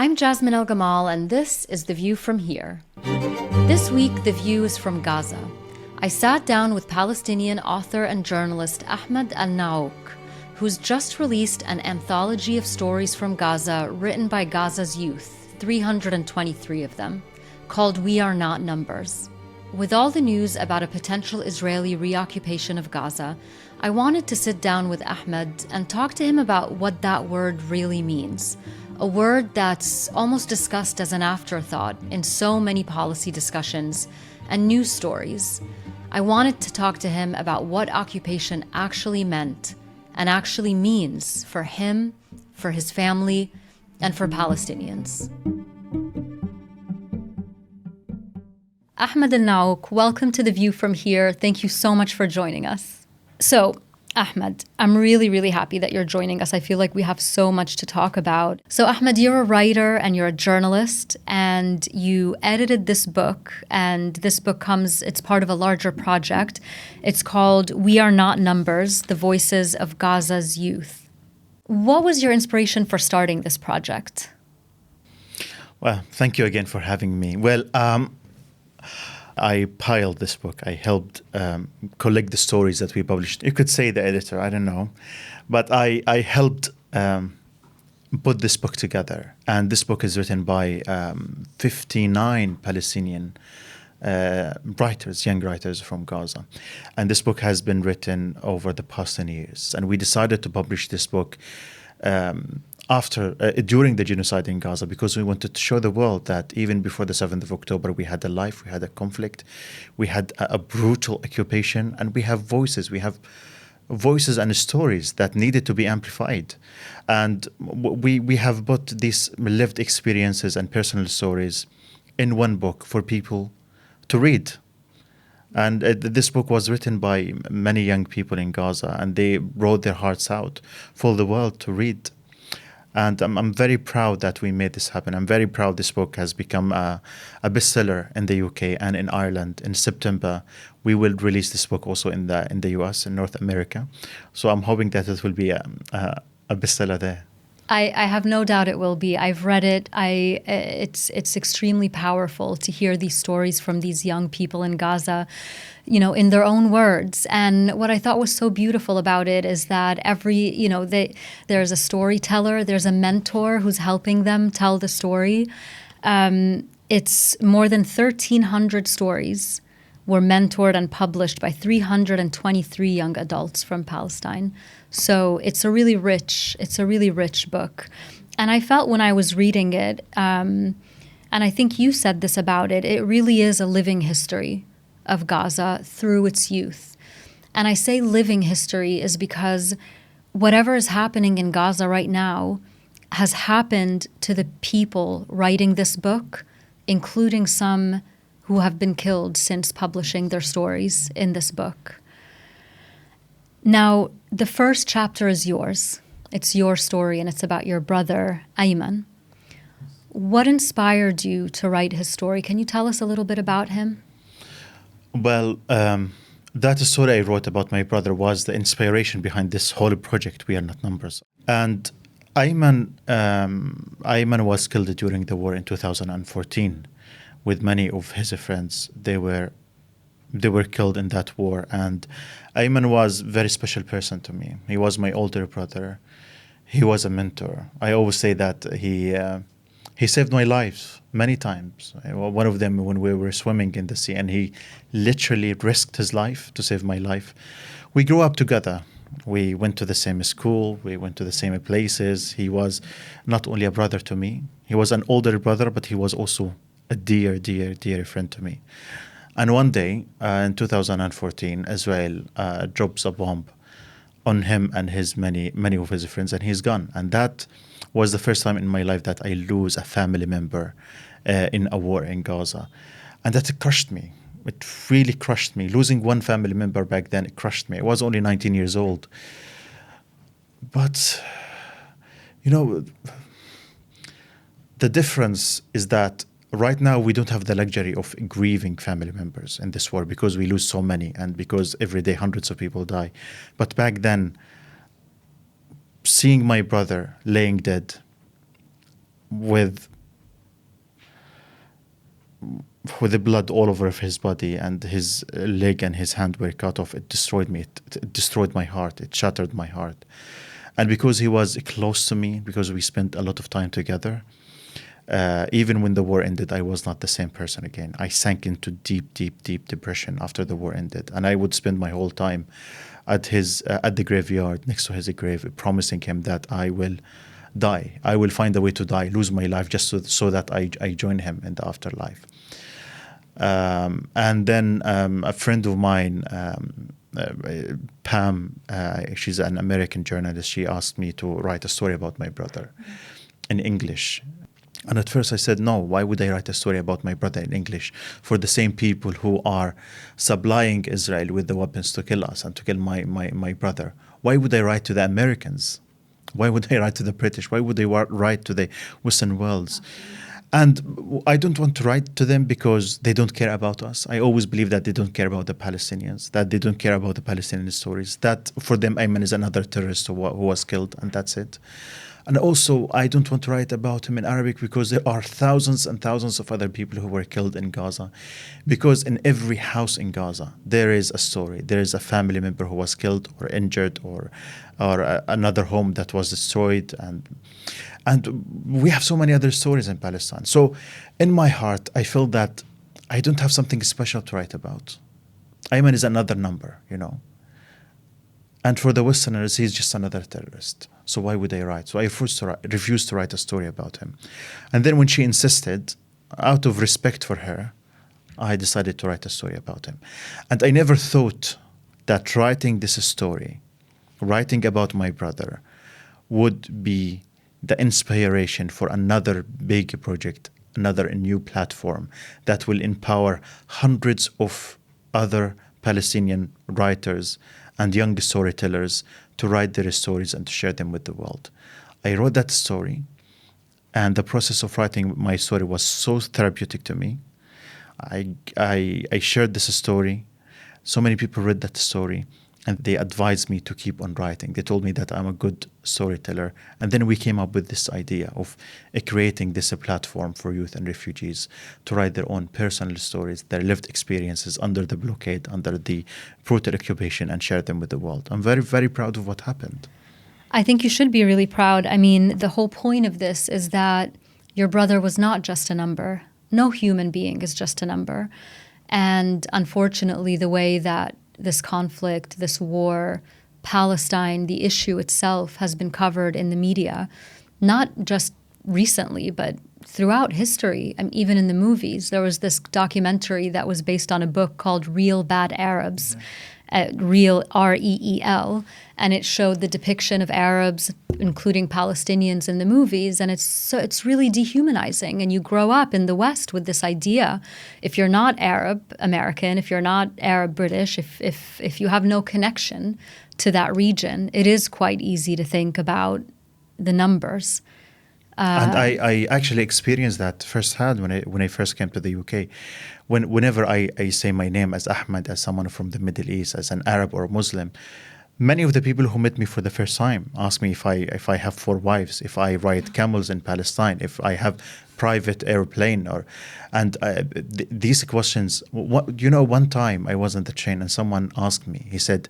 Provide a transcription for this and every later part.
I'm Jasmine El Gamal, and this is The View from Here. This week, The View is from Gaza. I sat down with Palestinian author and journalist Ahmed Alnaouq, who's just released an anthology of stories from Gaza written by Gaza's youth, 323 of them, called We Are Not Numbers. With all the news about a potential Israeli reoccupation of Gaza, I wanted to sit down with Ahmed and talk to him about what that word really means. A word that's almost discussed as an afterthought in so many policy discussions and news stories. I wanted to talk to him about what occupation actually meant and actually means for him, for his family, and for Palestinians. Ahmed Alnaouq, welcome to The View from Here. Thank you so much for joining us. So, Ahmed, I'm really happy that you're joining us. I feel like we have so much to talk about. So, Ahmed, you're a writer and you're a journalist, and you edited this book, and this book it's part of a larger project. It's called We Are Not Numbers, The Voices of Gaza's Youth. What was your inspiration for starting this project? Well, thank you again for having me. I piled this book. I helped collect the stories that we published. You could say the editor, I don't know. But I helped put this book together. And this book is written by 59 Palestinian writers, young writers from Gaza. And this book has been written over the past 10 years. And we decided to publish this book during the genocide in Gaza, because we wanted to show the world that even before the 7th of October, we had a life, we had a conflict, we had a brutal occupation, and we have voices. We have voices and stories that needed to be amplified. And we have put these lived experiences and personal stories in one book for people to read. And this book was written by many young people in Gaza, and they wrote their hearts out for the world to read. And I'm very proud that we made this happen. I'm very proud this book has become a bestseller in the UK and in Ireland. In September, we will release this book also in the US, in North America. So I'm hoping that it will be a bestseller there. I have no doubt it will be. I've read it. It's extremely powerful to hear these stories from these young people in Gaza, in their own words. And what I thought was so beautiful about it is that there's a storyteller, there's a mentor who's helping them tell the story. It's more than 1,300 stories were mentored and published by 323 young adults from Palestine. So it's a really rich book. And I felt when I was reading it, and I think you said this about it, it really is a living history of Gaza through its youth. And I say living history is because whatever is happening in Gaza right now has happened to the people writing this book, including some who have been killed since publishing their stories in this book. Now, the first chapter is yours. It's your story, and it's about your brother, Ayman. What inspired you to write his story? Can you tell us a little bit about him? Well, that story I wrote about my brother was the inspiration behind this whole project, We Are Not Numbers. And Ayman was killed during the war in 2014 with many of his friends. They were killed in that war, and Ayman was a very special person to me. He was my older brother. He was a mentor. I always say that he saved my life many times. One of them when we were swimming in the sea, and he literally risked his life to save my life. We grew up together. We went to the same school. We went to the same places. He was not only a brother to me, he was an older brother, but he was also a dear friend to me. And one day, in 2014, Israel drops a bomb on him and his many of his friends, and he's gone. And that was the first time in my life that I lose a family member in a war in Gaza. And that crushed me. It really crushed me. Losing one family member back then, it crushed me. I was only 19 years old. But, the difference is that right now we don't have the luxury of grieving family members in this war because we lose so many and because every day hundreds of people die. But back then, seeing my brother laying dead with the blood all over his body, and his leg and his hand were cut off. It destroyed me. It destroyed my heart. It shattered my heart. And because he was close to me, because we spent a lot of time together, even when the war ended, I was not the same person again. I sank into deep, deep, deep depression after the war ended. And I would spend my whole time at the graveyard, next to his grave, promising him that I will die. I will find a way to die, lose my life, just so that I join him in the afterlife. And then a friend of mine, Pam, she's an American journalist. She asked me to write a story about my brother in English. And at first I said, no, why would I write a story about my brother in English for the same people who are supplying Israel with the weapons to kill us and to kill my brother? Why would I write to the Americans? Why would I write to the British? Why would they write to the Western worlds? And I don't want to write to them because they don't care about us. I always believe that they don't care about the Palestinians, that they don't care about the Palestinian stories, that for them Ayman is another terrorist who was killed, and that's it. And also, I don't want to write about him in Arabic because there are thousands and thousands of other people who were killed in Gaza. Because in every house in Gaza, there is a story. There is a family member who was killed or injured, or another home that was destroyed. And we have so many other stories in Palestine. So in my heart, I feel that I don't have something special to write about. Ayman is another number, you know. And for the Westerners, he's just another terrorist. So why would I write? So I refused to write a story about him. And then when she insisted, out of respect for her, I decided to write a story about him. And I never thought that writing this story, writing about my brother, would be the inspiration for another big project, another new platform that will empower hundreds of other Palestinian writers and young storytellers to write their stories and to share them with the world. I wrote that story, and the process of writing my story was so therapeutic to me. I shared this story. So many people read that story, and they advised me to keep on writing. They told me that I'm a good storyteller. And then we came up with this idea of creating this platform for youth and refugees to write their own personal stories, their lived experiences under the blockade, under the brutal occupation, and share them with the world. I'm very, very proud of what happened. I think you should be really proud. I mean, the whole point of this is that your brother was not just a number. No human being is just a number. And unfortunately, the way that this conflict, this war, Palestine, the issue itself has been covered in the media, not just recently, but throughout history, and even in the movies. There was this documentary that was based on a book called Real Bad Arabs, Real, R-E-E-L, and it showed the depiction of Arabs, including Palestinians, in the movies, and it's really dehumanizing. And you grow up in the West with this idea, if you're not Arab American, if you're not Arab British, if you have no connection to that region, it is quite easy to think about the numbers. And I actually experienced that firsthand when I first came to the UK. Whenever I say my name as Ahmed, as someone from the Middle East, as an Arab or Muslim, many of the people who met me for the first time ask me if I have 4 wives, if I ride camels in Palestine, if I have private airplane, these questions. One time I was on the train and someone asked me. He said,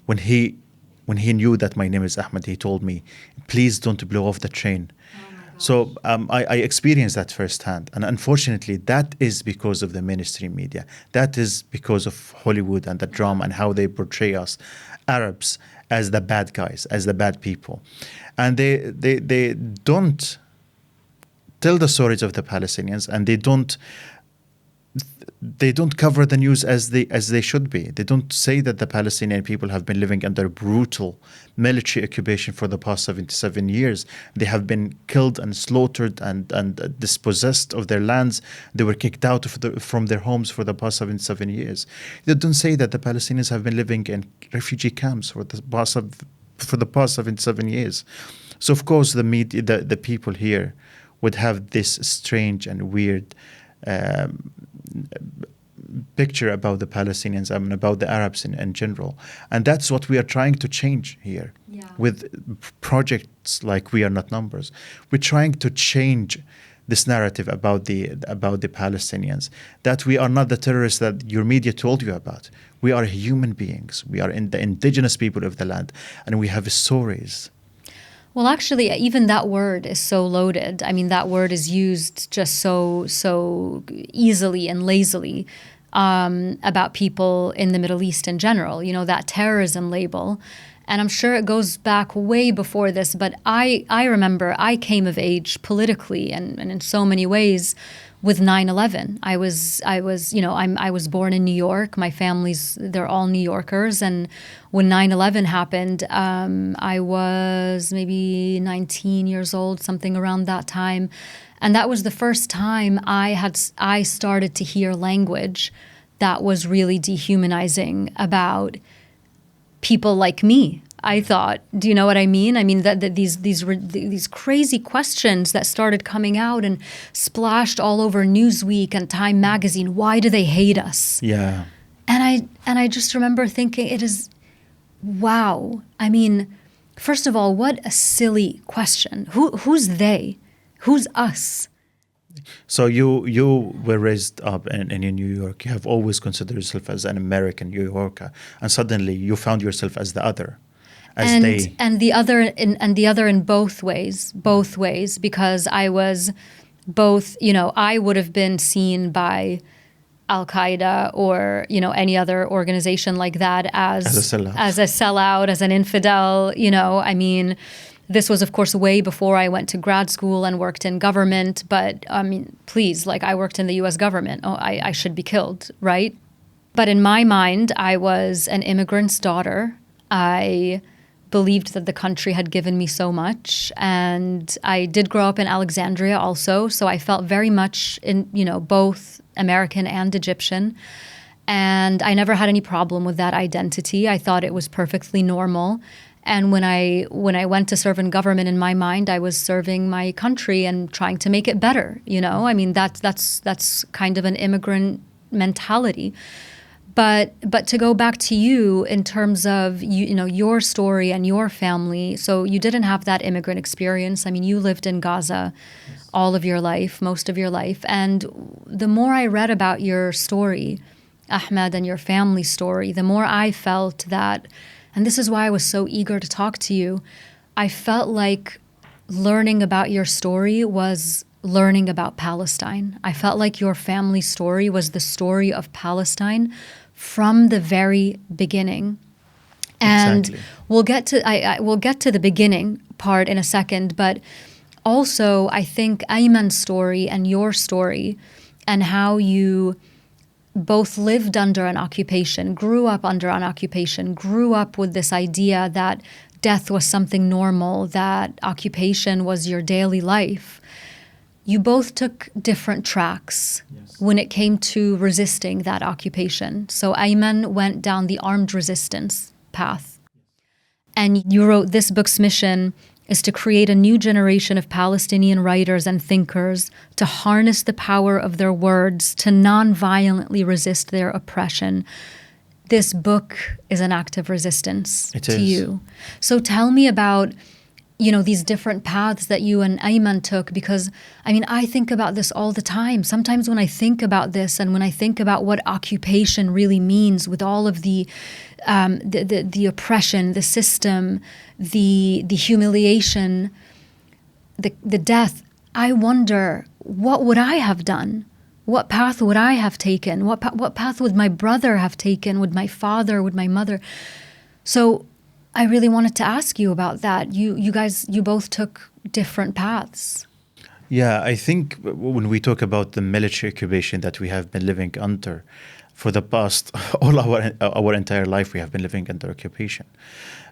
when he knew that my name is Ahmed, he told me, "Please don't blow off the train." So I experienced that firsthand. And unfortunately, that is because of the mainstream media. That is because of Hollywood and the drama and how they portray us, Arabs, as the bad guys, as the bad people. And they don't tell the stories of the Palestinians, and they don't cover the news as they should be. They don't say that the Palestinian people have been living under brutal military occupation for the past 77 years. They have been killed and slaughtered and dispossessed of their lands. They were kicked out from their homes for the past 77 years. They don't say that the Palestinians have been living in refugee camps for the past 77 years. So of course the media, the people here would have this strange and weird picture about the Palestinians, about the Arabs in general. And that's what we are trying to change here. with projects like We Are Not Numbers. We're trying to change this narrative about the Palestinians, that we are not the terrorists that your media told you about. We are human beings. We are the indigenous people of the land, and we have stories. Well, actually, even that word is so loaded. I mean, that word is used just so easily and lazily about people in the Middle East in general. You know, that terrorism label. And I'm sure it goes back way before this, but I remember I came of age politically and in so many ways with 9/11. I was born in New York. My they're all New Yorkers. And when 9/11 happened, I was maybe 19 years old, something around that time. And that was the first time I started to hear language that was really dehumanizing about people like me. I thought, do you know what I mean? I mean that these crazy questions that started coming out and splashed all over Newsweek and Time magazine. Why do they hate us? Yeah. And I just remember thinking, it is, wow. I mean, first of all, what a silly question. Who's they? Who's us? So you were raised up in New York. You have always considered yourself as an American New Yorker, and suddenly you found yourself as the other, and the other in both ways, because I was both. You know, I would have been seen by Al Qaeda or any other organization like that as a sellout, as an infidel. You know, I mean. This was, of course, way before I went to grad school and worked in government. But, I mean, please, like, I worked in the U.S. government. Oh, I should be killed, right? But in my mind, I was an immigrant's daughter. I believed that the country had given me so much. And I did grow up in Alexandria also. So I felt very much in, both American and Egyptian. And I never had any problem with that identity. I thought it was perfectly normal. And when I went to serve in government, in my mind, I was serving my country and trying to make it better. I mean, that's kind of an immigrant mentality. But to go back to you in terms of your story and your family, so you didn't have that immigrant experience. I mean, you lived in Gaza all of your life, most of your life. And the more I read about your story, Ahmed, and your family story, the more I felt that. And this is why I was so eager to talk to you. I felt like learning about your story was learning about Palestine. I felt like your family story was the story of Palestine from the very beginning. And exactly. we'll get to the beginning part in a second, but also I think Ayman's story and your story and how you both lived under an occupation, grew up under an occupation, grew up with this idea that death was something normal, that occupation was your daily life. You both took different tracks when it came to resisting that occupation. So Ayman went down the armed resistance path. And you wrote, this book's mission is to create a new generation of Palestinian writers and thinkers to harness the power of their words to non-violently resist their oppression. This book is an act of resistance to you. So tell me about, these different paths that you and Ayman took, because, I mean, I think about this all the time. Sometimes when I think about this and when I think about what occupation really means with all of the oppression, the system, the humiliation, the death, I wonder, what would I have done? What path would I have taken? What path would my brother have taken? Would my father? Would my mother? So I really wanted to ask you about that. You guys, you both took different paths. Yeah, I think when we talk about the military occupation that we have been living under for the past, all our entire life, we have been living under occupation.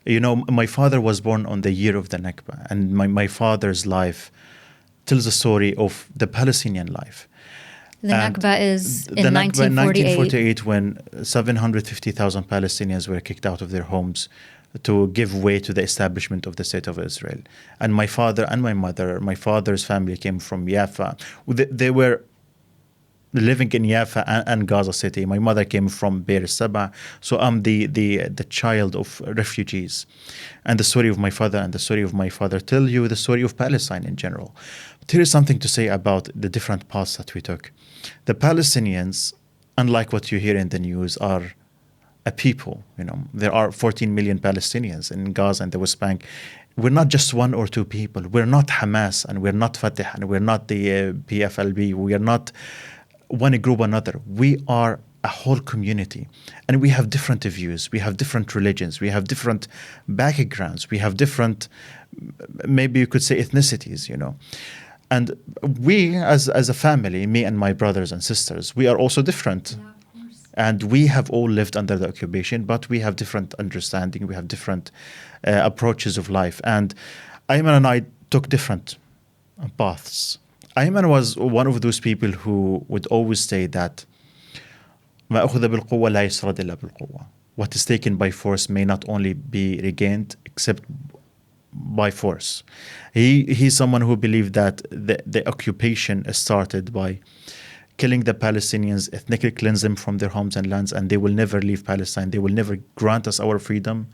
My father was born on the year of the Nakba, and my father's life tells the story of the Palestinian life. The Nakba is in 1948. When 750,000 Palestinians were kicked out of their homes to give way to the establishment of the State of Israel. And my father and my mother, my father's family came from Jaffa. They were living in Jaffa and Gaza City. My mother came from Beir Saba, so I'm the child of refugees. And the story of my father and the story of my father tell you the story of Palestine in general. But here is something to say about the different paths that we took. The Palestinians, unlike what you hear in the news, are a people. There are 14 million Palestinians in Gaza and the West Bank. We're not just one or two people. We're not Hamas and we're not Fatah and we're not the PFLB. We are not one group or another. We are a whole community, and we have different views. We have different religions. We have different backgrounds. We have different, maybe you could say, ethnicities. And we, as a family, me and my brothers and sisters, we are also different. Yeah, of course. And we have all lived under the occupation, but we have different understanding. We have different approaches of life. And Ayman and I took different paths. Ayman was one of those people who would always say that ما أخذ بالقوة لا يسرد إلا بالقوة. What is taken by force may not only be regained except by force. He's someone who believed that the occupation started by killing the Palestinians, ethnically cleanse them from their homes and lands, and they will never leave Palestine. They will never grant us our freedom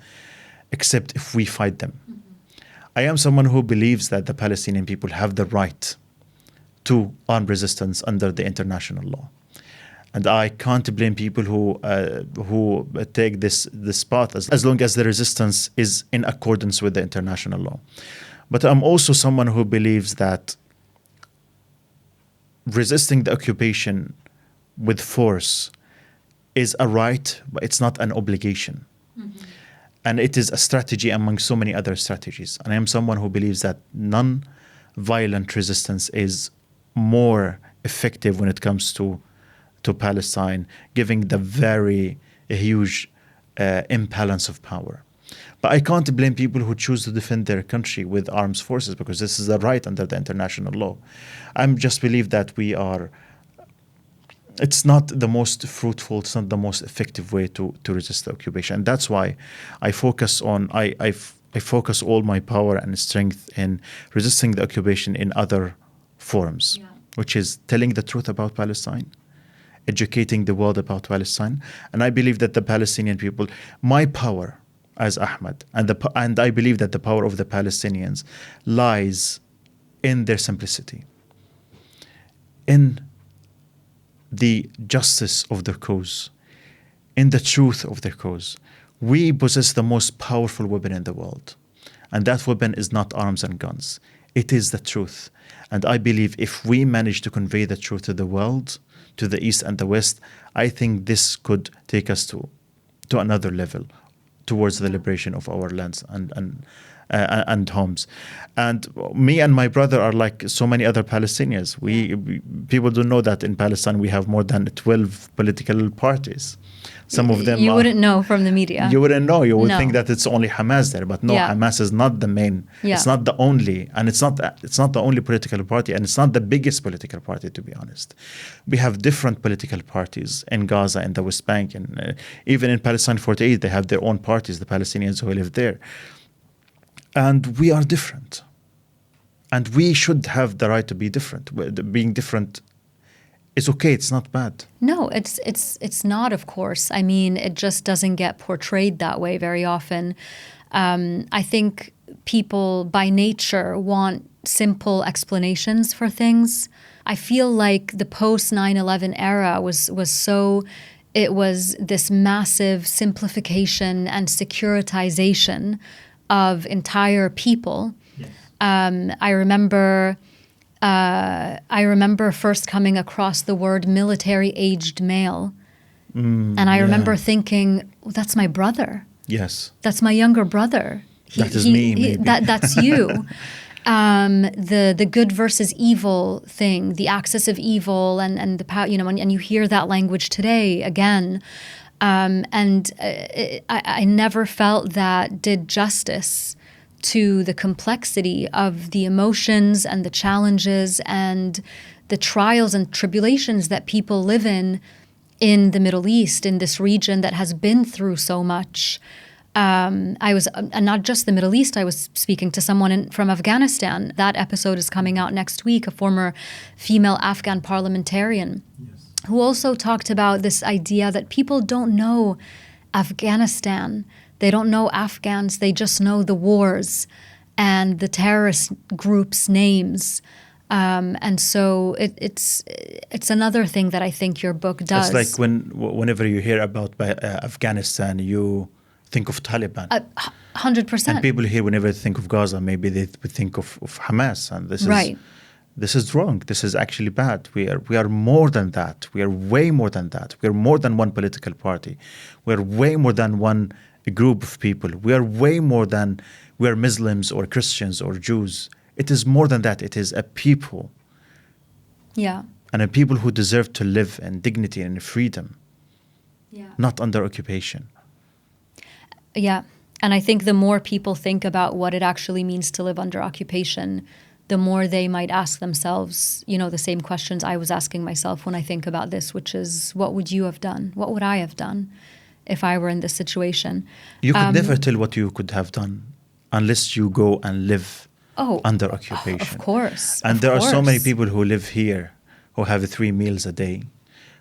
except if we fight them. Mm-hmm. I am someone who believes that the Palestinian people have the right to armed resistance under the international law. And I can't blame people who take this path as long as the resistance is in accordance with the international law. But I'm also someone who believes that resisting the occupation with force is a right, but it's not an obligation. Mm-hmm. And it is a strategy among so many other strategies. And I am someone who believes that non-violent resistance is more effective when it comes to Palestine, giving the very huge imbalance of power. But I can't blame people who choose to defend their country with armed forces, because this is a right under the international law. I just believe that it's not the most fruitful, it's not the most effective way to resist the occupation. And that's why I focus all my power and strength in resisting the occupation in other forms, which is telling the truth about Palestine, educating the world about Palestine. And I believe that the Palestinian people, my power as Ahmed, and I believe that the power of the Palestinians lies in their simplicity, in the justice of their cause, in the truth of their cause. We possess the most powerful weapon in the world. And that weapon is not arms and guns. It is the truth. And I believe if we manage to convey the truth to the world, to the East and the West, I think this could take us to another level towards the liberation of our lands and homes. And me and my brother are like so many other Palestinians. People don't know that in Palestine we have more than 12 political parties. Some of them you wouldn't know from the media. You wouldn't know. You would think that it's only Hamas there, but no, Hamas is not the main. Yeah. It's not the only, and it's not the only political party, and it's not the biggest political party, to be honest. We have different political parties in Gaza, in the West Bank, and even in Palestine 48, they have their own parties, the Palestinians who live there. And we are different. And we should have the right to be different. Being different is okay. It's not bad. No, it's not, of course. I mean, it just doesn't get portrayed that way very often. I think people by nature want simple explanations for things. I feel like the post 9/11 era was so... It was this massive simplification and securitization of entire people. Yes. I remember first coming across the word military-aged male. And I remember thinking, well, that's my brother. Yes. That's my younger brother. That is me, maybe. That's you. The good versus evil thing, the axis of evil and the power, and you hear that language today again. I never felt that did justice to the complexity of the emotions and the challenges and the trials and tribulations that people live in the Middle East, in this region that has been through so much. I was not just the Middle East. I was speaking to someone from Afghanistan. That episode is coming out next week, a former female Afghan parliamentarian. Yes. who also talked about this idea that people don't know Afghanistan. They don't know Afghans. They just know the wars and the terrorist groups' names. And so it's another thing that I think your book does. It's like whenever you hear about Afghanistan, you think of Taliban. 100%. And people here, whenever they think of Gaza, maybe they would think of Hamas. And this is wrong. This is actually bad. We are more than that. We are way more than that. We are more than one political party. We are way more than one group of people. We are way more than we are Muslims or Christians or Jews. It is more than that. It is a people. Yeah. And a people who deserve to live in dignity and freedom. Yeah. Not under occupation. Yeah. And I think the more people think about what it actually means to live under occupation, the more they might ask themselves, the same questions I was asking myself when I think about this, which is, what would you have done? What would I have done if I were in this situation? You could never tell what you could have done unless you go and live under occupation. Of course. And there are so many people who live here who have 3 meals a day,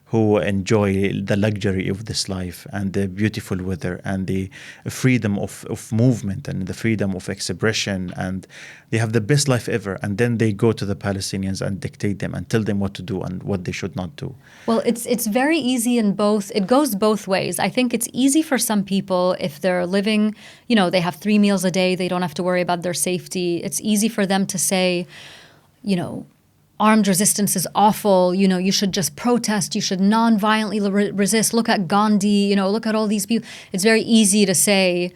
who enjoy the luxury of this life and the beautiful weather and the freedom of movement and the freedom of expression, and they have the best life ever. And then they go to the Palestinians and dictate them and tell them what to do and what they should not do. Well, it's very easy in both. It goes both ways. I think it's easy for some people if they're living, they have 3 meals a day, they don't have to worry about their safety. It's easy for them to say, armed resistance is awful. You should just protest. You should non-violently resist. Look at Gandhi. Look at all these people. It's very easy to say,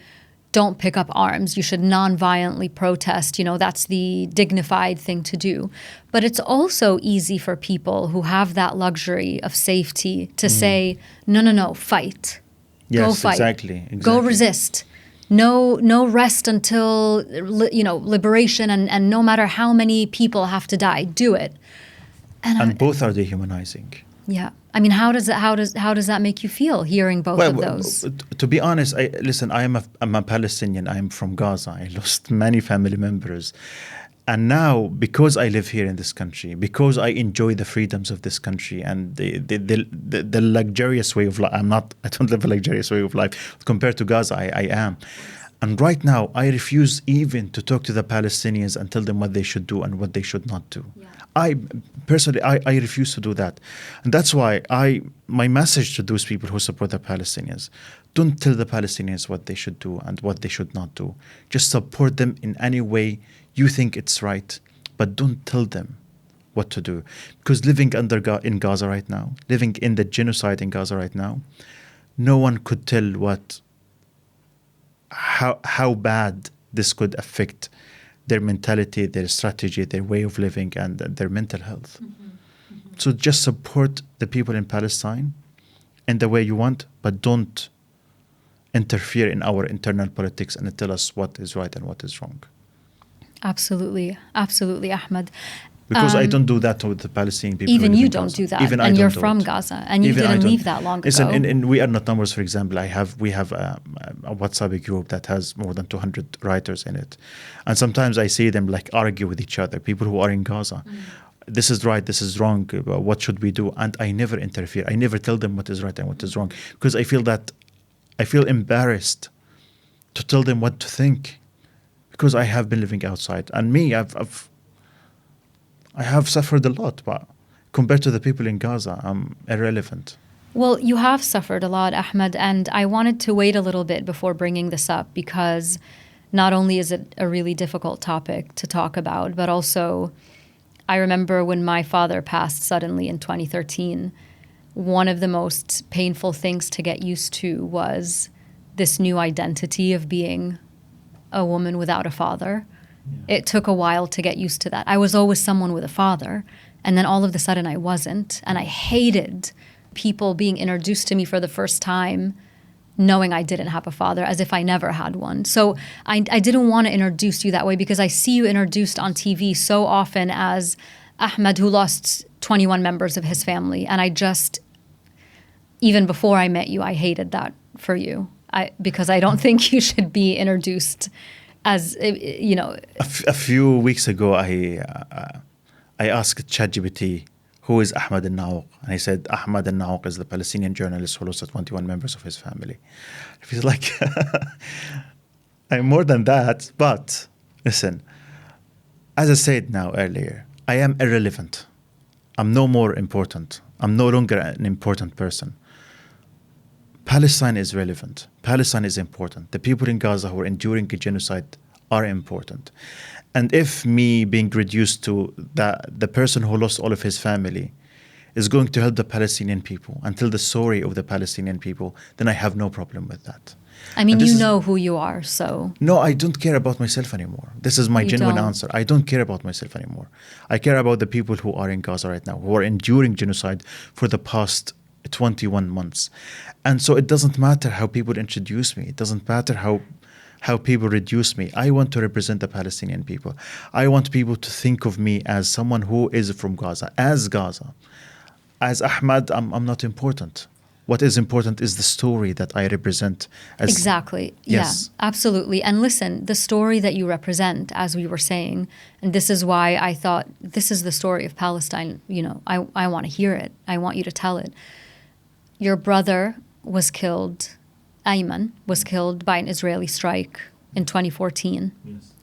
don't pick up arms. You should non-violently protest. That's the dignified thing to do. But it's also easy for people who have that luxury of safety to say, no, fight. Yes, go fight. Exactly. Go resist. No rest until liberation, and no matter how many people have to die, do it. And both are dehumanizing. Yeah, I mean, how does that make you feel hearing both of those? To be honest, I'm a Palestinian. I'm from Gaza. I lost many family members, and now because I live here in this country, because I enjoy the freedoms of this country and the luxurious way of life. I don't live a luxurious way of life compared to Gaza. I am. And right now, I refuse even to talk to the Palestinians and tell them what they should do and what they should not do. Yeah. I refuse to do that. And that's why my message to those people who support the Palestinians, don't tell the Palestinians what they should do and what they should not do. Just support them in any way you think it's right, but don't tell them what to do. Because living in Gaza right now, living in the genocide in Gaza right now, no one could tell how bad this could affect their mentality, their strategy, their way of living, and their mental health. Mm-hmm. Mm-hmm. So just support the people in Palestine in the way you want, but don't interfere in our internal politics and tell us what is right and what is wrong. Absolutely. Absolutely, Ahmed. Because I don't do that with the Palestinian people. Even you don't do that. And you're from Gaza. And you didn't leave that long ago. Listen, in We Are Not Numbers, for example, we have a WhatsApp group that has more than 200 writers in it. And sometimes I see them argue with each other, people who are in Gaza. Mm. This is right, this is wrong, what should we do? And I never interfere. I never tell them what is right and what is wrong. Because I feel embarrassed to tell them what to think. Because I have been living outside. And me, I have suffered a lot, but compared to the people in Gaza, I'm irrelevant. Well, you have suffered a lot, Ahmed, and I wanted to wait a little bit before bringing this up because not only is it a really difficult topic to talk about, but also I remember when my father passed suddenly in 2013, one of the most painful things to get used to was this new identity of being a woman without a father. Yeah. It took a while to get used to that. I was always someone with a father, and then all of a sudden I wasn't. And I hated people being introduced to me for the first time knowing I didn't have a father, as if I never had one. So I didn't want to introduce you that way because I see you introduced on TV so often as Ahmed who lost 21 members of his family. And I just, even before I met you, I hated that for you. Because I don't think you should be introduced as, A few weeks ago, I asked ChatGPT who is Ahmed Alnaouq? And he said, Ahmed Alnaouq is the Palestinian journalist who lost 21 members of his family. I feel like I'm more than that. But listen, as I said now earlier, I am irrelevant. I'm no more important. I'm no longer an important person. Palestine is relevant. Palestine is important. The people in Gaza who are enduring a genocide are important. And if me being reduced to the person who lost all of his family is going to help the Palestinian people and tell the story of the Palestinian people, then I have no problem with that. I mean, you know who you are, so... No, I don't care about myself anymore. This is my genuine answer. I don't care about myself anymore. I care about the people who are in Gaza right now, who are enduring genocide for the past 21 months. And so it doesn't matter how people introduce me. It doesn't matter how people reduce me. I want to represent the Palestinian people. I want people to think of me as someone who is from Gaza. As Gaza. As Ahmed, I'm not important. What is important is the story that I represent. Exactly. Yes. Yeah, absolutely. And listen, the story that you represent, as we were saying, and this is why I thought this is the story of Palestine. You know, I want to hear it. I want you to tell it. Your brother was killed, Ayman was killed by an Israeli strike in 2014. Yes.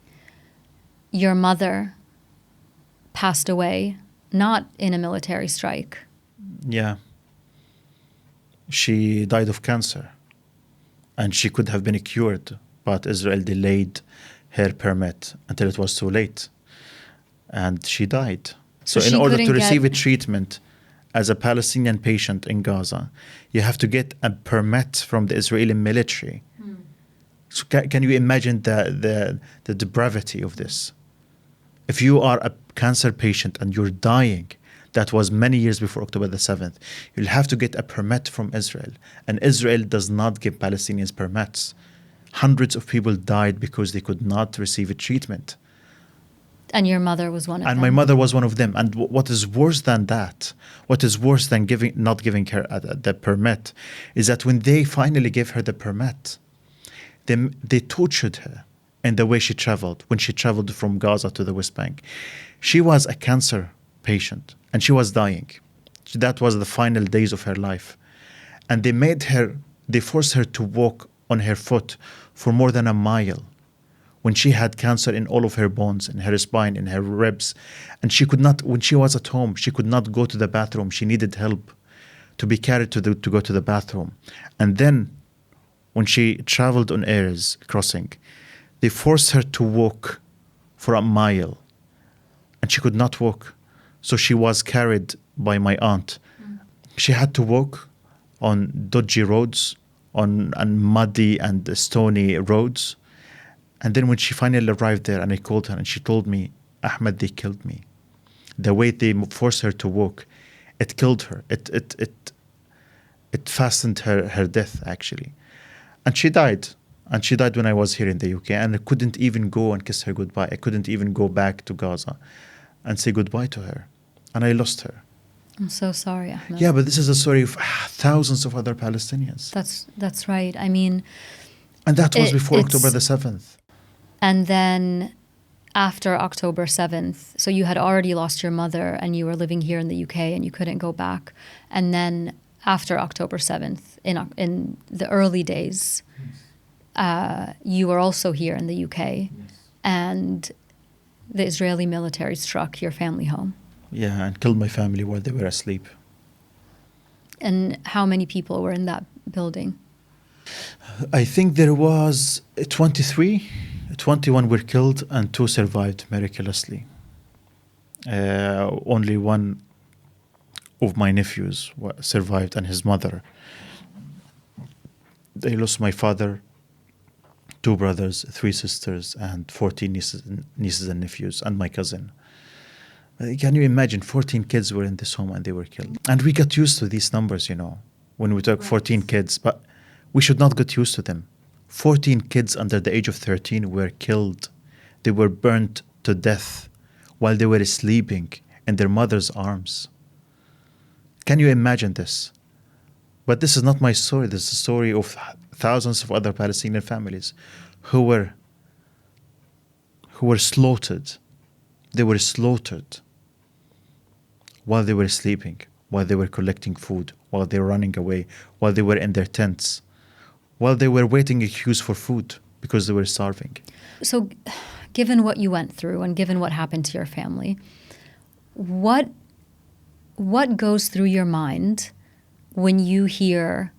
Your mother passed away, not in a military strike. Yeah. She died of cancer, and she could have been cured, but Israel delayed her permit until it was too late, and she died. So in order to receive a treatment as a Palestinian patient in Gaza, you have to get a permit from the Israeli military. So can you imagine the depravity of this? If you are a cancer patient and you're dying, that was many years before October the 7th, you'll have to get a permit from Israel. And Israel does not give Palestinians permits. Hundreds of people died because they could not receive a treatment. And your mother was one of them. And my mother was one of them. And what is worse than that, what is worse than not giving her the permit, is that when they finally gave her the permit, they tortured her in the way she traveled, when she traveled from Gaza to the West Bank. She was a cancer patient, and she was dying. That was the final days of her life. And they forced her to walk on her foot for more than a mile when she had cancer in all of her bones, in her spine, in her ribs. And she could not, when she was at home, she could not go to the bathroom. She needed help to be carried to go to the bathroom. And then when she traveled on Erez crossing, they forced her to walk for a mile, and she could not walk. So she was carried by my aunt. She had to walk on dodgy roads, on muddy and stony roads. And then when she finally arrived there, and I called her, and she told me, Ahmed, they killed me. The way they forced her to walk, it killed her. It fastened her death, actually. And she died. And she died when I was here in the UK. And I couldn't even go and kiss her goodbye. I couldn't even go back to Gaza and say goodbye to her. And I lost her. I'm so sorry, Ahmed. Yeah, but this is a story of thousands of other Palestinians. That's right. I mean... And that was before October the 7th. And then after October 7th, so you had already lost your mother and you were living here in the UK and you couldn't go back. And then after October 7th, in the early days, you were also here in the UK. Yes. And the Israeli military struck your family home. Yeah, and killed my family while they were asleep. And how many people were in that building? I think there was 23. 21 were killed and 2 survived miraculously. Only one of my nephews survived, and his mother. They lost my father, 2 brothers, 3 sisters, and 14 nieces and nephews, and my cousin. Can you imagine? 14 kids were in this home and they were killed. And we got used to these numbers, when we talk 14 kids, but we should not get used to them. 14 kids under the age of 13 were killed. They were burnt to death while they were sleeping in their mother's arms. Can you imagine this? But this is not my story. This is the story of thousands of other Palestinian families who were slaughtered. They were slaughtered while they were sleeping, while they were collecting food, while they were running away, while they were in their tents, while they were waiting in queues for food because they were starving. So, given what you went through and given what happened to your family, what goes through your mind when you hear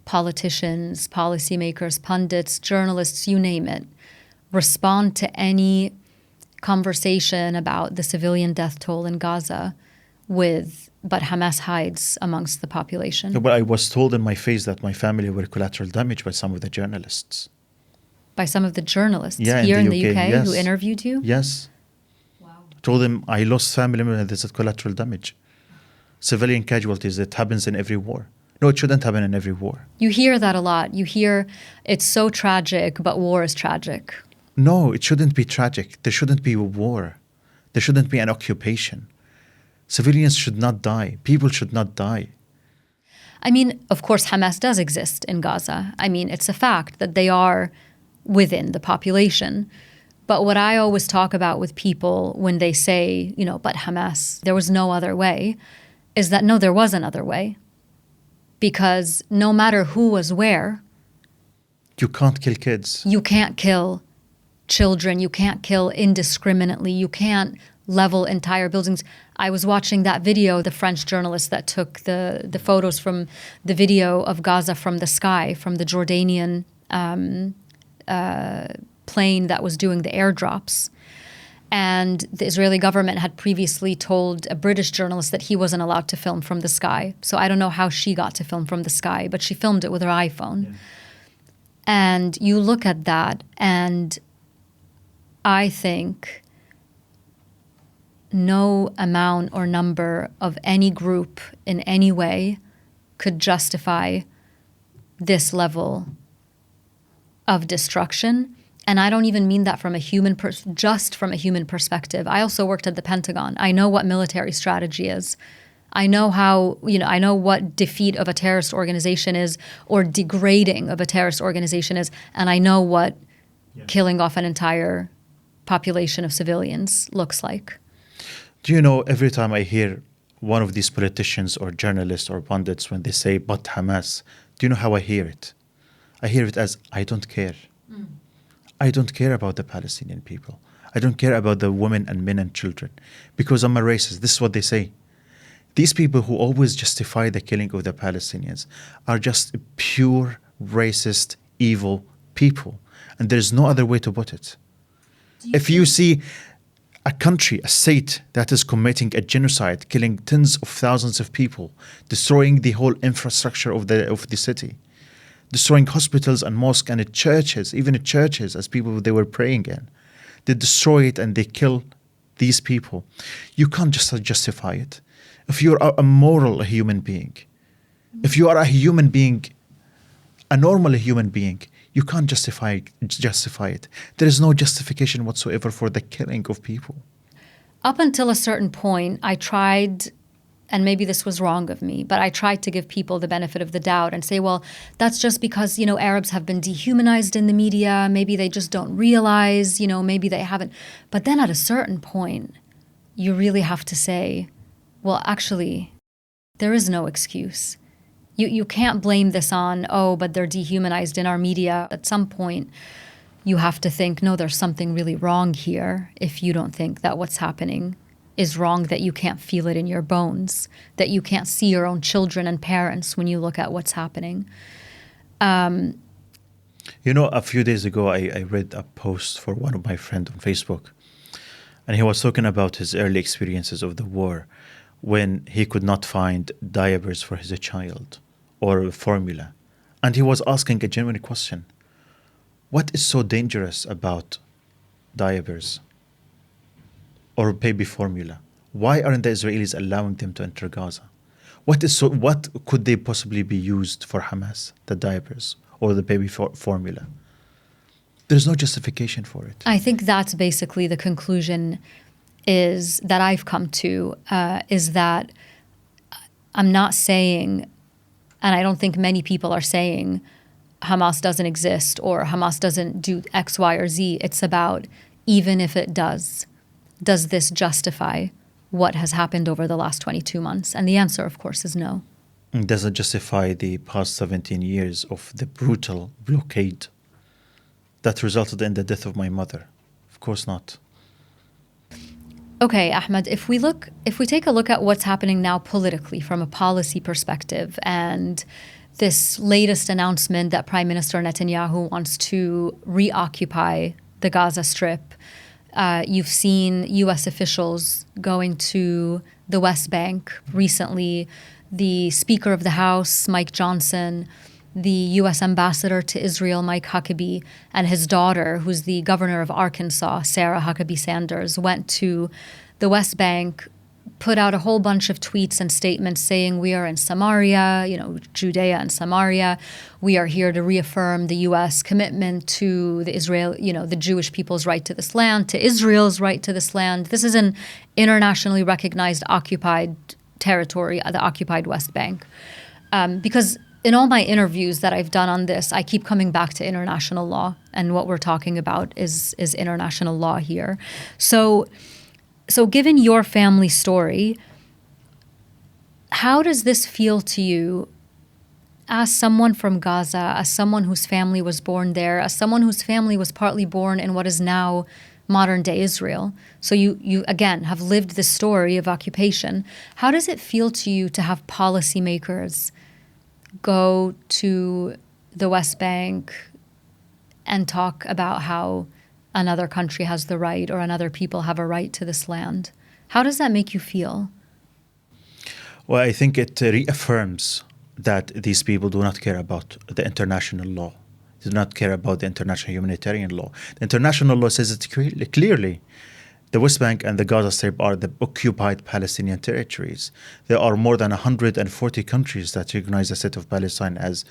politicians, policymakers, pundits, journalists, you name it, respond to any conversation about the civilian death toll in Gaza with, but Hamas hides amongst the population? But I was told in my face that my family were collateral damage by some of the journalists. By some of the journalists Yeah, here in the UK yes. who interviewed you? Yes. Wow. Told them I lost family members, this is collateral damage. Civilian casualties, it happens in every war. No, it shouldn't happen in every war. You hear that a lot. You hear it's so tragic, but war is tragic. No, it shouldn't be tragic. There shouldn't be a war. There shouldn't be an occupation. Civilians should not die. People should not die. I mean, of course, Hamas does exist in Gaza. I mean, it's a fact that they are within the population. But what I always talk about with people when they say, but Hamas, there was no other way, is that no, there was another way. Because no matter who was where, you can't kill kids. You can't kill children. You can't kill indiscriminately. You can't level entire buildings. I was watching that video, the French journalist that took the photos from the video of Gaza from the sky, from the Jordanian plane that was doing the airdrops. And the Israeli government had previously told a British journalist that he wasn't allowed to film from the sky. So I don't know how she got to film from the sky, but she filmed it with her iPhone. Yeah. And you look at that, and I think no amount or number of any group in any way could justify this level of destruction. And I don't even mean that from a just from a human perspective. I also worked at the Pentagon. I know what military strategy is. I know how, I know what defeat of a terrorist organization is or degrading of a terrorist organization is. And I know what killing off an entire population of civilians looks like. Do you know, every time I hear one of these politicians or journalists or pundits, when they say, but Hamas, do you know how I hear it? I hear it as, I don't care. I don't care about the Palestinian people. I don't care about the women and men and children because I'm a racist. This is what they say. These people who always justify the killing of the Palestinians are just pure racist, evil people. And there's no other way to put it. If you see a country, a state that is committing a genocide, killing tens of thousands of people, destroying the whole infrastructure of the city, destroying hospitals and mosques and churches, even churches as people they were praying in. They destroy it and they kill these people. You can't just justify it. If you're a moral human being, if you are a human being, a normal human being, you can't justify it. There is no justification whatsoever for the killing of people. Up until a certain point, I tried, and maybe this was wrong of me, but I tried to give people the benefit of the doubt and say, well, that's just because, Arabs have been dehumanized in the media. Maybe they just don't realize, maybe they haven't. But then at a certain point, you really have to say, well, actually, there is no excuse. You can't blame this on, but they're dehumanized in our media. At some point, you have to think, no, there's something really wrong here if you don't think that what's happening is wrong, that you can't feel it in your bones, that you can't see your own children and parents when you look at what's happening. A few days ago, I read a post for one of my friends on Facebook, and he was talking about his early experiences of the war when he could not find diapers for his child or formula. And he was asking a genuine question. What is so dangerous about diapers or baby formula? Why aren't the Israelis allowing them to enter Gaza? What could they possibly be used for Hamas, the diapers or the baby formula? There's no justification for it. I think that's basically the conclusion is that I've come to, is that I'm not saying, and I don't think many people are saying, Hamas doesn't exist or Hamas doesn't do X, Y, or Z. It's about, even if it does this justify what has happened over the last 22 months? And the answer, of course, is no. It doesn't justify the past 17 years of the brutal blockade that resulted in the death of my mother. Of course not. Okay, Ahmed, if we take a look at what's happening now politically from a policy perspective, and this latest announcement that Prime Minister Netanyahu wants to reoccupy the Gaza Strip, you've seen U.S. officials going to the West Bank recently. The Speaker of the House, Mike Johnson, the U.S. Ambassador to Israel, Mike Huckabee, and his daughter, who's the governor of Arkansas, Sarah Huckabee Sanders, went to the West Bank, put out a whole bunch of tweets and statements saying we are in Samaria, Judea and Samaria. We are here to reaffirm the U.S. commitment to the the Jewish people's right to this land, to Israel's right to this land. This is an internationally recognized occupied territory, the occupied West Bank. Because in all my interviews that I've done on this, I keep coming back to international law, and what we're talking about is international law here. So given your family story, how does this feel to you as someone from Gaza, as someone whose family was born there, as someone whose family was partly born in what is now modern-day Israel? So you again have lived this story of occupation. How does it feel to you to have policymakers go to the West Bank and talk about how another country has the right, or another people have a right to this land? How does that make you feel? Well, I think it reaffirms that these people do not care about the international law, do not care about the international humanitarian law. The international law says it clearly. The West Bank and the Gaza Strip are the occupied Palestinian territories. There are more than 140 countries that recognize the state of Palestine as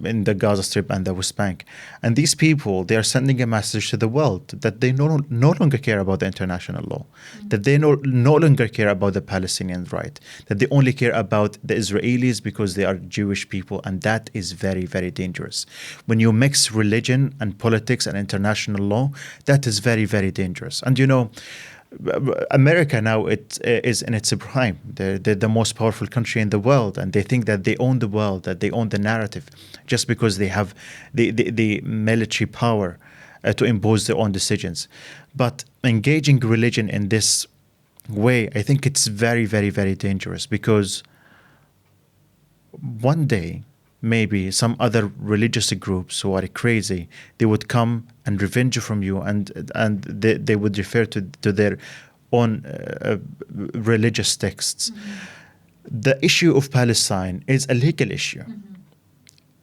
in the Gaza Strip and the West Bank. And these people, they are sending a message to the world that they no longer care about the international law, that they no longer care about the Palestinian right, that they only care about the Israelis because they are Jewish people. And that is very, very dangerous. When you mix religion and politics and international law, that is very, very dangerous. And America now is in its prime. They're the most powerful country in the world, and they think that they own the world, that they own the narrative, just because they have the military power to impose their own decisions. But engaging religion in this way, I think it's very, very, very dangerous, because one day, maybe some other religious groups who are crazy, they would come and revenge from you, and they would refer to their own religious texts. Mm-hmm. The issue of Palestine is a legal issue. Mm-hmm.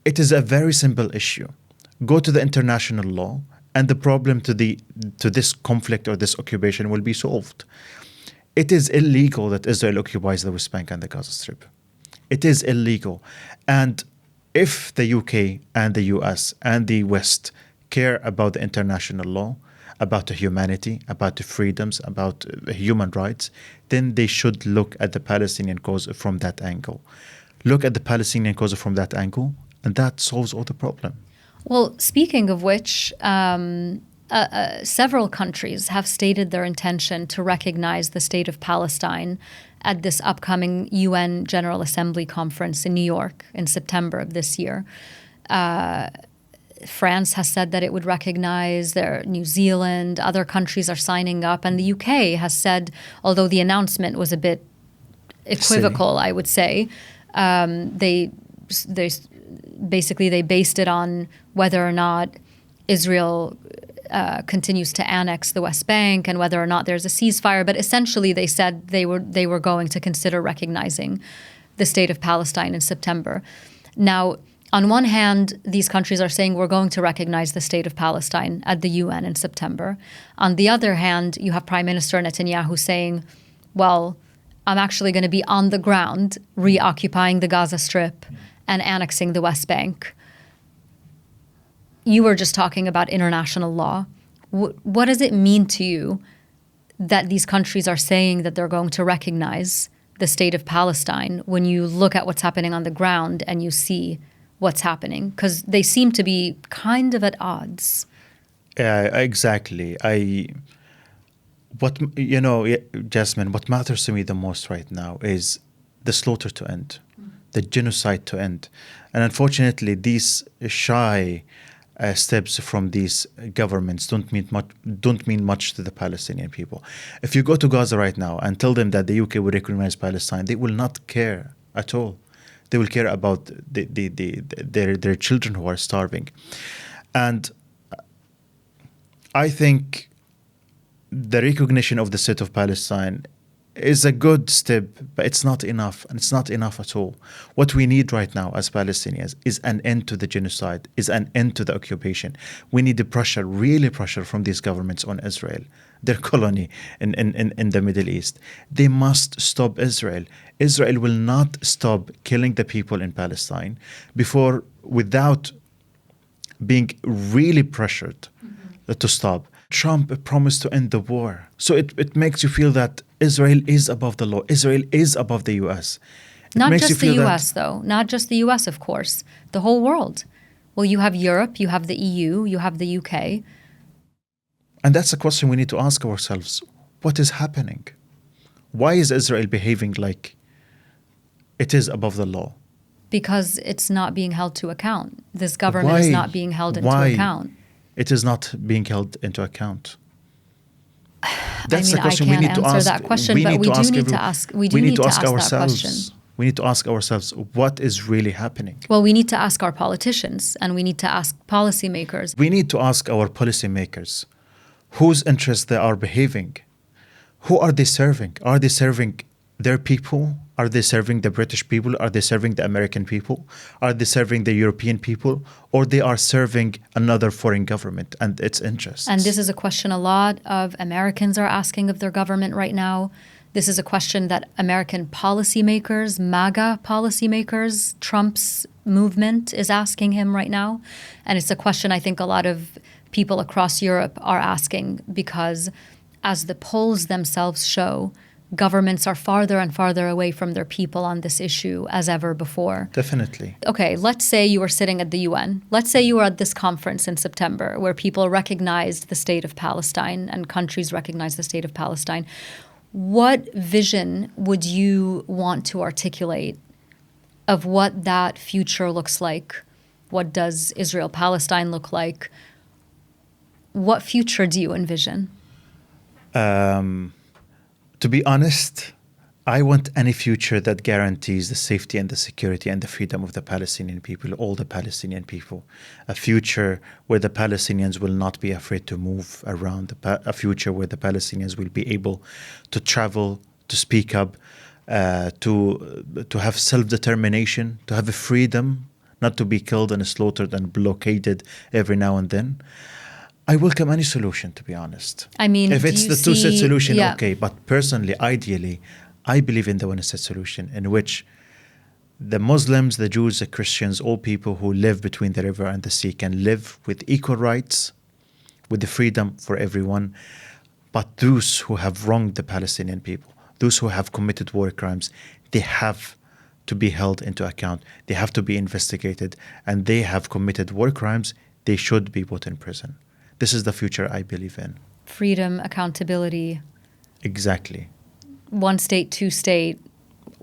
It is a very simple issue. Go to the international law, and the problem to this conflict or this occupation will be solved. It is illegal that Israel occupies the West Bank and the Gaza Strip. It is illegal. And if the UK and the US and the West care about the international law, about the humanity, about the freedoms, about human rights, then they should look at the Palestinian cause from that angle. Look at the Palestinian cause from that angle, and that solves all the problem. Well, speaking of which, several countries have stated their intention to recognize the state of Palestine at this upcoming UN General Assembly conference in New York in September of this year. France has said that it would recognize, New Zealand, other countries are signing up, and the UK has said, although the announcement was a bit equivocal, I would say, they based it on whether or not Israel continues to annex the West Bank and whether or not there's a ceasefire. But essentially, they said they were going to consider recognizing the state of Palestine in September. Now, on one hand, these countries are saying we're going to recognize the state of Palestine at the UN in September. On the other hand, you have Prime Minister Netanyahu saying, well, I'm actually going to be on the ground reoccupying the Gaza Strip and annexing the West Bank. You were just talking about international law. What does it mean to you that these countries are saying that they're going to recognize the state of Palestine when you look at what's happening on the ground and you see what's happening? Because they seem to be kind of at odds. Exactly. Jasmine, what matters to me the most right now is the slaughter to end, the genocide to end. And unfortunately, these shy steps from these governments don't mean much to the Palestinian people. If you go to Gaza right now and tell them that the UK will recognize Palestine, they will not care at all. They will care about their children who are starving. And I think the recognition of the state of Palestine is a good step, but it's not enough, and it's not enough at all. What we need right now as Palestinians is an end to the genocide, is an end to the occupation. We need the pressure, really pressure from these governments on Israel, their colony in the Middle East. They must stop Israel. Israel will not stop killing the people in Palestine without being really pressured to stop. Trump promised to end the war. So it makes you feel that Israel is above the law. Israel is above the U.S. Not just the U.S., though. Not just the U.S., of course. The whole world. Well, you have Europe, you have the EU, you have the UK. And that's a question we need to ask ourselves. What is happening? Why is Israel behaving like it is above the law? Because it's not being held to account. This government is not being held into account. It is not being held into account. That's the I question can't we need to answer ask. that question, but we do need to ask. We do need to ask that question. We need to ask ourselves what is really happening. Well, we need to ask our politicians, and we need to ask policymakers. We need to ask our policymakers whose interests they are behaving. Who are they serving? Are they serving their people? Are they serving the British people? Are they serving the American people? Are they serving the European people? Or they are serving another foreign government and its interests? And this is a question a lot of Americans are asking of their government right now. This is a question that American policymakers, MAGA policymakers, Trump's movement is asking him right now. And it's a question I think a lot of people across Europe are asking because as the polls themselves show, governments are farther and farther away from their people on this issue as ever before. Definitely. Okay, let's say you were sitting at the UN. Let's say you were at this conference in September where people recognized the state of Palestine and countries recognized the state of Palestine. What vision would you want to articulate of what that future looks like? What does Israel-Palestine look like? What future do you envision? To be honest, I want any future that guarantees the safety and the security and the freedom of the Palestinian people, all the Palestinian people. A future where the Palestinians will not be afraid to move around. A future where the Palestinians will be able to travel, to speak up, to have self-determination, to have a freedom, not to be killed and slaughtered and blockaded every now and then. I welcome any solution, to be honest. I mean, if it's the two-state solution, yeah. okay. But personally, ideally, I believe in the one-state solution in which the Muslims, the Jews, the Christians, all people who live between the river and the sea can live with equal rights, with the freedom for everyone. But those who have wronged the Palestinian people, those who have committed war crimes, they have to be held into account. They have to be investigated. And they have committed war crimes. They should be put in prison. This is the future I believe in. Freedom, accountability. Exactly. One state, two state.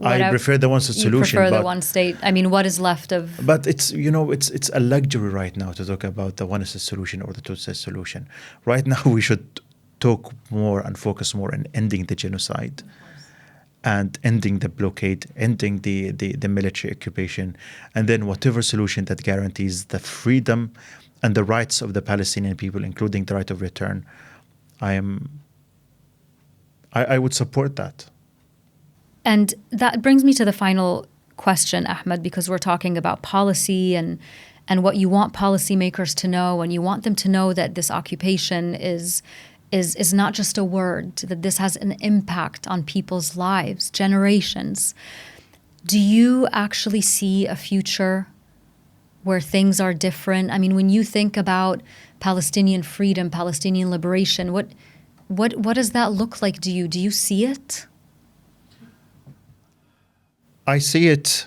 I prefer the one-state solution. You prefer the one state. I mean, what is left of... But it's a luxury right now to talk about the one-state solution or the two-state solution. Right now, we should talk more and focus more on ending the genocide and ending the blockade, ending the military occupation, and then whatever solution that guarantees the freedom and the rights of the Palestinian people, including the right of return, I would support that. And that brings me to the final question, Ahmed, because we're talking about policy and what you want policymakers to know, and you want them to know that this occupation is not just a word, that this has an impact on people's lives, generations. Do you actually see a future where things are different? I mean, when you think about Palestinian freedom, Palestinian liberation, what does that look like to you? Do you see it? I see it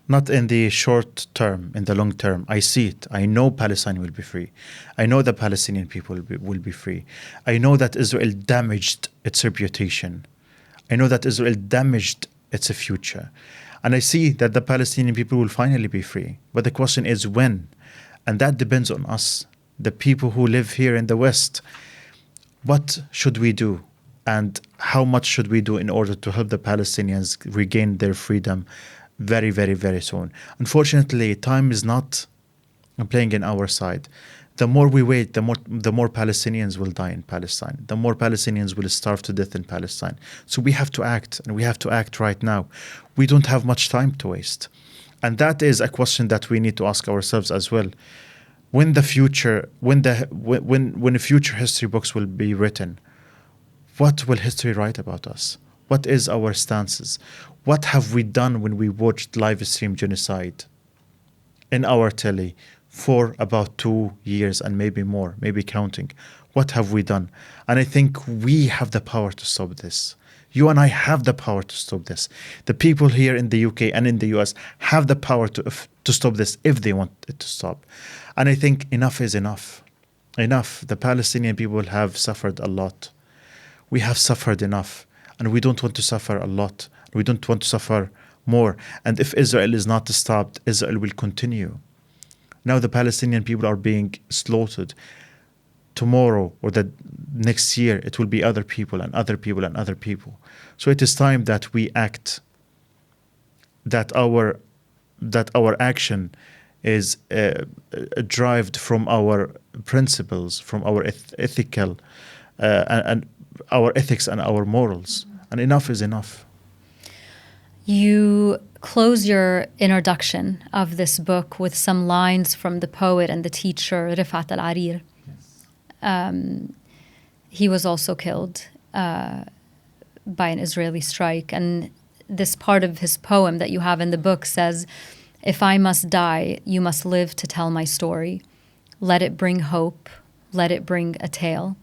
Not in the short term, in the long term. I see it. I know Palestine will be free. I know the Palestinian people will be free. I know that Israel damaged its reputation. I know that Israel damaged its future. And I see that the Palestinian people will finally be free. But the question is when? And that depends on us, the people who live here in the West. What should we do? And how much should we do in order to help the Palestinians regain their freedom very, very, very soon? Unfortunately, time is not playing in our side. The more we wait, the more Palestinians will die in Palestine. The more Palestinians will starve to death in Palestine. So we have to act, and we have to act right now. We don't have much time to waste. And that is a question that we need to ask ourselves as well. When the future history books will be written, what will history write about us? What is our stances? What have we done when we watched live stream genocide in our telly for about 2 years and maybe more, maybe counting? What have we done? And I think we have the power to stop this. You and I have the power to stop this. The people here in the UK and in the US have the power to stop this if they want it to stop. And I think enough is enough. Enough. The Palestinian people have suffered a lot. We have suffered enough, and we don't want to suffer a lot. We don't want to suffer more. And if Israel is not stopped, Israel will continue. Now the Palestinian people are being slaughtered. Tomorrow or the next year, it will be other people and other people and other people. So it is time that we act, that our action is derived from our principles, from our ethical and our ethics and our morals. And enough is enough. You close your introduction of this book with some lines from the poet and the teacher Rifat al-Arir. He was also killed by an Israeli strike. And this part of his poem that you have in the book says, "If I must die, you must live to tell my story. Let it bring hope. Let it bring a tale."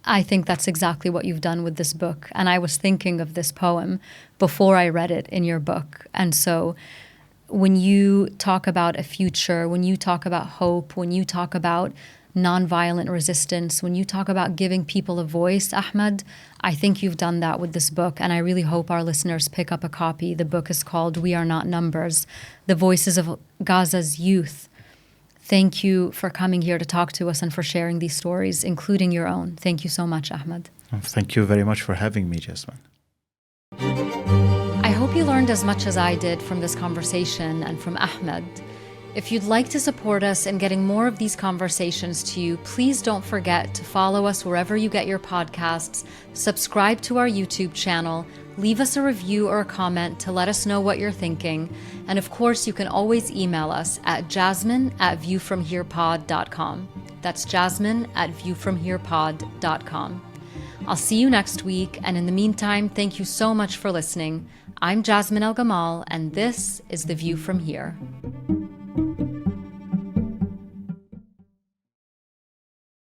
I think that's exactly what you've done with this book. And I was thinking of this poem before I read it in your book. And so when you talk about a future, when you talk about hope, when you talk about nonviolent resistance, when you talk about giving people a voice, Ahmed, I think you've done that with this book. And I really hope our listeners pick up a copy. The book is called We Are Not Numbers, The Voices of Gaza's Youth. Thank you for coming here to talk to us and for sharing these stories, including your own. Thank you so much, Ahmed. Thank you very much for having me, Jasmine. I hope you learned as much as I did from this conversation and from Ahmed. If you'd like to support us in getting more of these conversations to you, please don't forget to follow us wherever you get your podcasts, subscribe to our YouTube channel, leave us a review or a comment to let us know what you're thinking. And of course, you can always email us at jasmine@viewfromherepod.com. That's jasmine@viewfromherepod.com. I'll see you next week. And in the meantime, thank you so much for listening. I'm Jasmine El Gamal, and this is The View From Here.